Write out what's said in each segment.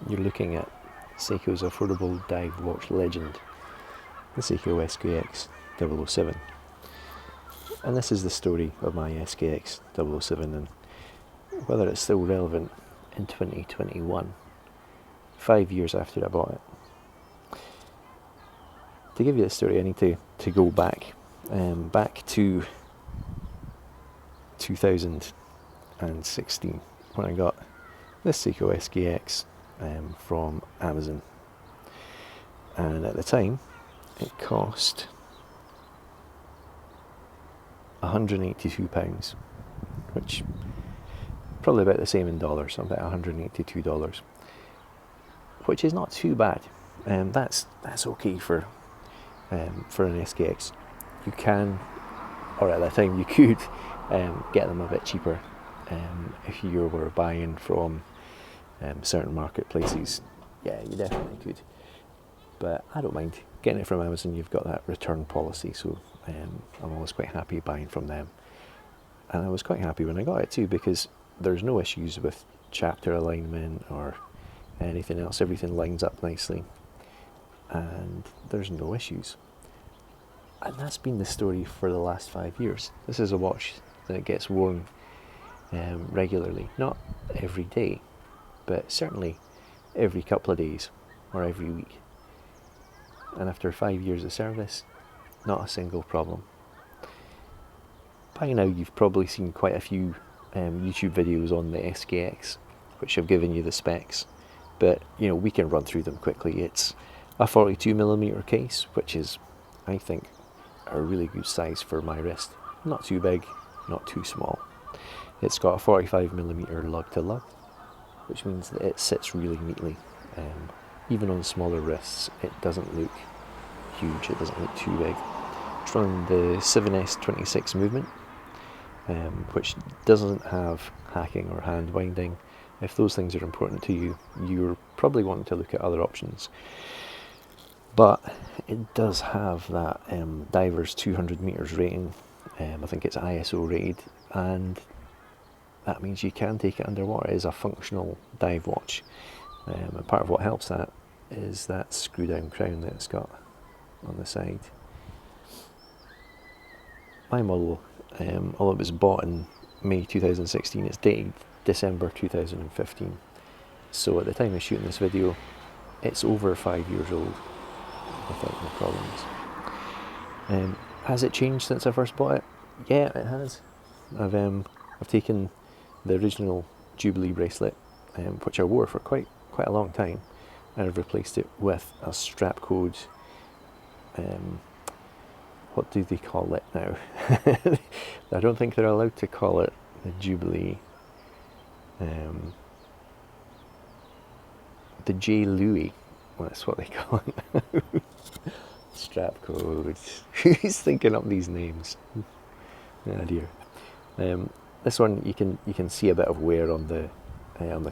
you're looking at Seiko's affordable dive watch legend, the Seiko SKX 007. And this is the story of my SKX 007 and whether it's still relevant in 2021, 5 years after I bought it. To give you the story, I need to go back to 2016 when I got this Seiko SKX from Amazon. And at the time, it cost £182, which probably about the same in dollars, so about $182, which is not too bad. That's okay for an SKX. You can, or at that time you could, get them a bit cheaper if you were buying from certain marketplaces. Yeah, you definitely could. But I don't mind getting it from Amazon. You've got that return policy, so I'm always quite happy buying from them. And I was quite happy when I got it too, because there's no issues with chapter alignment or anything else. Everything lines up nicely and there's no issues. And that's been the story for the last 5 years. This is a watch that gets worn regularly, not every day, but certainly every couple of days or every week. And after 5 years of service, not a single problem. By now you've probably seen quite a few YouTube videos on the SKX, which have given you the specs, but we can run through them quickly. It's a 42mm case, which is, I think, a really good size for my wrist. Not too big, not too small. It's got a 45mm lug to lug, which means that it sits really neatly. Even on smaller wrists, it doesn't look huge, it doesn't look too big. It's running the 7S26 movement, which doesn't have hacking or hand winding. If those things are important to you, you're probably wanting to look at other options. But it does have that diver's 200 meters rating. I think it's ISO rated, and that means you can take it underwater. It is a functional dive watch. And part of what helps that is that screw down crown that it's got on the side. My model, although it was bought in May 2016, it's dated December 2015. So at the time of shooting this video, it's over 5 years old without no problems. Has it changed since I first bought it? Yeah, it has. I've taken the original Jubilee bracelet, which I wore for quite a long time, and I've replaced it with a Strapcode. What do they call it now? I don't think they're allowed to call it the Jubilee. The J. Louis, well, that's what they call it now. Strapcode. Who's thinking up these names? Oh dear. This one you can see a bit of wear on the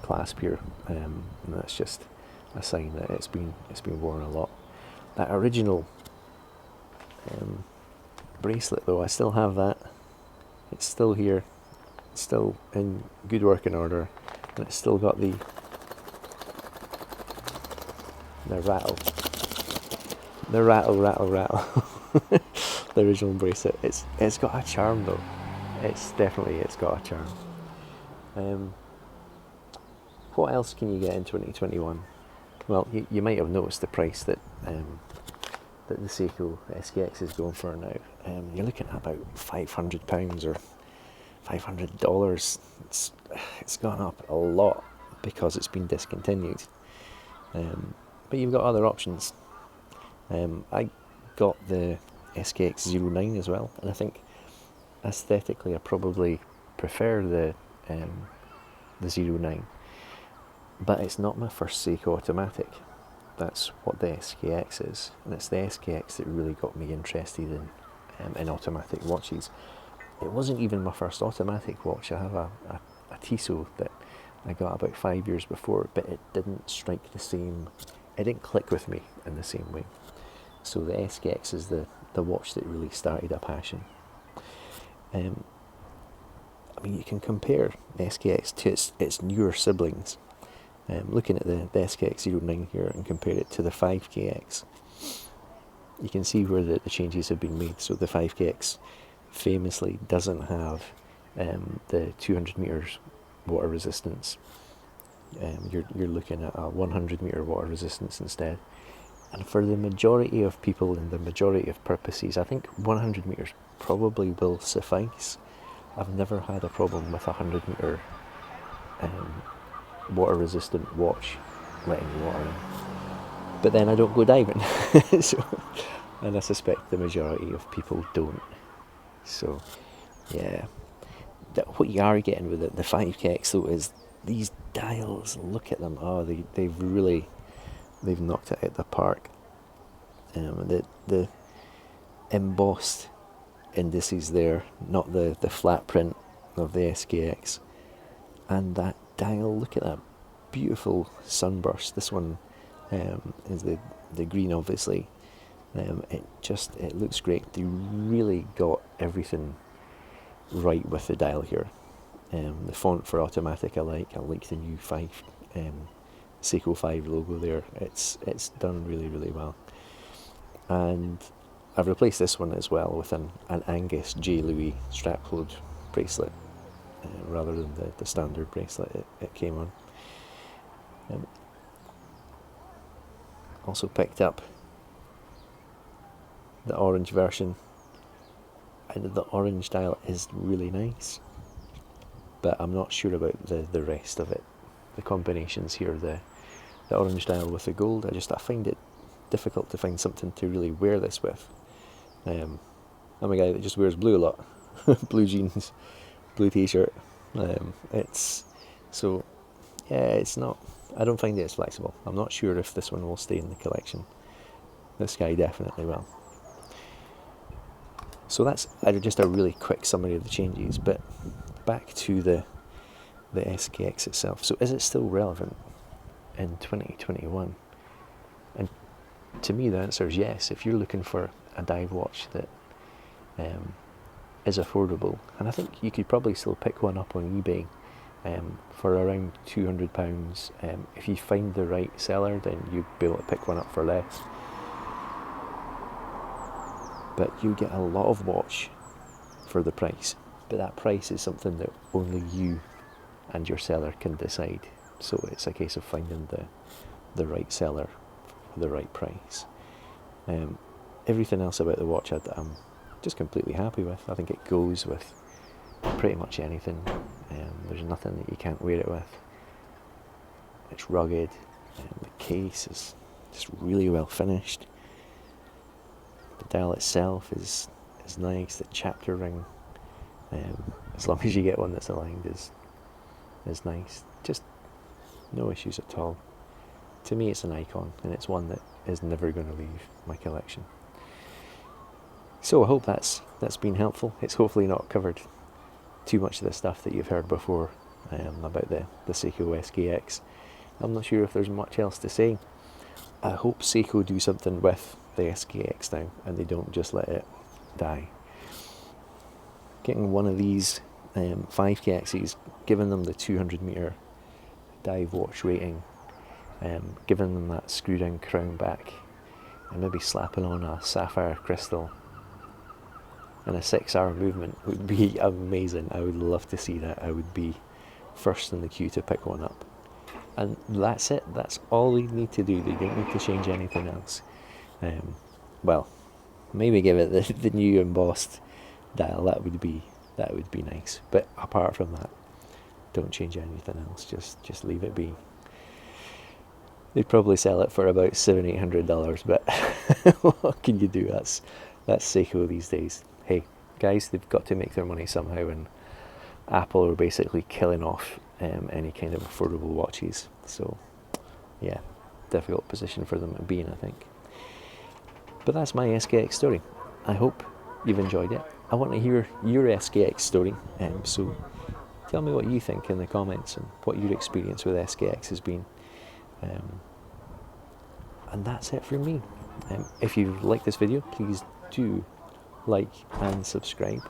clasp here, and that's just a sign that it's been worn a lot. That original bracelet, though, I still have that. It's still here, it's still in good working order, and it's still got the rattle. The rattle. The original bracelet. It's got a charm though. It's got a charm. What else can you get in 2021? Well, you might have noticed the price that the Seiko SKX is going for now. You're looking at about £500 or $500. It's gone up a lot because it's been discontinued. But you've got other options. I got the SKX 09 as well, and I think aesthetically I probably prefer the 09. But it's not my first Seiko automatic. That's what the SKX is, and it's the SKX that really got me interested in automatic watches. It wasn't even my first automatic watch. I have a Tissot that I got about 5 years before, but it didn't strike the same, it didn't click with me in the same way. So the SKX is the watch that really started a passion. I mean, you can compare the SKX to its newer siblings. Looking at the SKX09 here and compare it to the 5KX, you can see where the changes have been made. So the 5KX famously doesn't have the 200 meters water resistance. You're looking at a 100 meter water resistance instead. And for the majority of people and the majority of purposes, I think 100 meters probably will suffice. I've never had a problem with a 100 meter water resistant watch letting water in. But then I don't go diving. So, and I suspect the majority of people don't. So yeah, what you are getting with the 5KX though is these dials. Look at them. Oh, they've knocked it out the park. The embossed indices there, not the flat print of the SKX. And that dial, look at that beautiful sunburst. This one is the green, obviously. It looks great. They really got everything right with the dial here. The font for automatic I like the new 5 Seiko 5 logo there. It's done really, really well. And I've replaced this one as well with an Angus-J Strapcode bracelet rather than the standard bracelet it came on. Also picked up the orange version, and the orange dial is really nice, but I'm not sure about the rest of it. The combinations here, the orange dial with the gold, I find it difficult to find something to really wear this with. I'm a guy that just wears blue a lot. Blue jeans, blue t-shirt. It's not, I don't find it as flexible. I'm not sure if this one will stay in the collection. This guy definitely will. So that's just a really quick summary of the changes, but back to the SKX itself. So is it still relevant in 2021? And to me the answer is yes. If you're looking for a dive watch that is affordable, and I think you could probably still pick one up on eBay for around £200. If you find the right seller, then you'd be able to pick one up for less. But you get a lot of watch for the price. But that price is something that only you and your seller can decide. So it's a case of finding the right seller for the right price. Everything else about the watch I'm just completely happy with. I think it goes with pretty much anything. There's nothing that you can't wear it with. It's rugged. The case is just really well finished. The dial itself is nice. The chapter ring, as long as you get one that's aligned, is nice. Just no issues at all. To me, it's an icon, and it's one that is never going to leave my collection. So I hope that's been helpful. It's hopefully not covered too much of the stuff that you've heard before about the Seiko SKX. I'm not sure if there's much else to say. I hope Seiko do something with the SKX now, and they don't just let it die. Getting one of these 5KXs, giving them the 200 meter dive watch rating, giving them that screw down crown back, and maybe slapping on a sapphire crystal and a 6-hour movement would be amazing. I would love to see that. I would be first in the queue to pick one up. And that's it. That's all they need to do. They don't need to change anything else. Well, maybe give it the new embossed dial. That would be nice. But apart from that, don't change anything else. Just leave it be. They'd probably sell it for about $700-800, but what can you do? That's Seiko these days. Hey guys, they've got to make their money somehow, and Apple are basically killing off any kind of affordable watches. So yeah, difficult position for them to be in, I think. But that's my SKX story. I hope you've enjoyed it. I want to hear your SKX story, so tell me what you think in the comments and what your experience with SKX has been. And that's it from me. If you like this video, please do like and subscribe,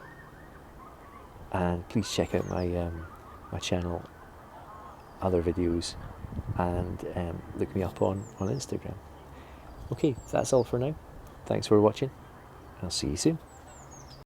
and please check out my my channel, other videos and look me up on Instagram. Okay, that's all for now. Thanks for watching. I'll see you soon.